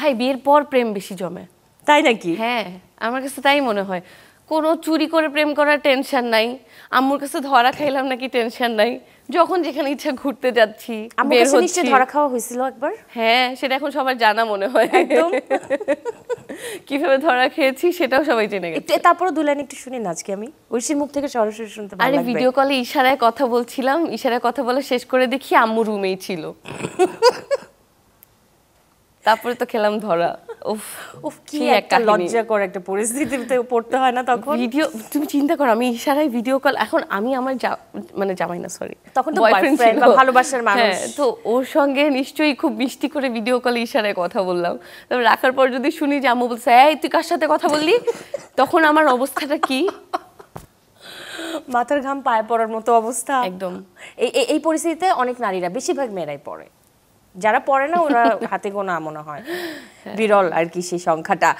ভাই বিয়ের পর প্রেম বেশি জমে। তাই নাকি? হ্যাঁ, আমার কাছে তাই মনে হয়। কোনো চুরি করে প্রেম করার টেনশন নাই, আম্মুর কাছে ধরা খাইলাম নাকি টেনশন নাই, যখন যেখানে ইচ্ছা ঘুরতে যাচ্ছি, বের হচ্ছি। নিশ্চয়ই ধরা খাওয়া হয়েছিল একবার? হ্যাঁ, সেটা এখন সবার জানা মনে হয় একদম। কিভাবে ধরা খেয়েছি সেটাও সবাই জেনে গেছে। তারপরে দু লাইন একটু শুনি না আজকে আমি, ঐশীর মুখ থেকে সরাসরি শুনতে ভালো লাগবে। আরে ভিডিও কলে ইশারায় কথা বলছিলাম, ইশারায় কথা বলে শেষ করে দেখি আম্মু রুমেই ছিল। তারপরে তো খেলাম ধরা। উফ উফ, কি একটা লজ্জাকর একটা পরিস্থিতিতে পড়তে হয় না তখন। ভিডিও তুমি চিন্তা করো, আমি ইশারায় ভিডিও কল, এখন আমি আমার মানে জামাই না, সরি, তখন তো বয়ফ্রেন্ড বা ভালোবাসার মানুষ, তো ওর সঙ্গে নিশ্চয়ই খুব মিষ্টি করে ভিডিও কলে ইশারায় কথা বললাম। তবে রাখার পর যদি শুনি যে আম্মু বলছে এই তুই কার সাথে কথা বললি, তখন আমার অবস্থাটা কি? মাথার ঘাম পায়ে পড়ার মতো অবস্থা একদম। এই পরিস্থিতিতে অনেক নারীরা, বেশিরভাগ মেয়েরাই পড়ে, যারা পড়ে না ওরা হাতে গোনা মনে হয়, বিরল আর কি সেই সংখ্যাটা।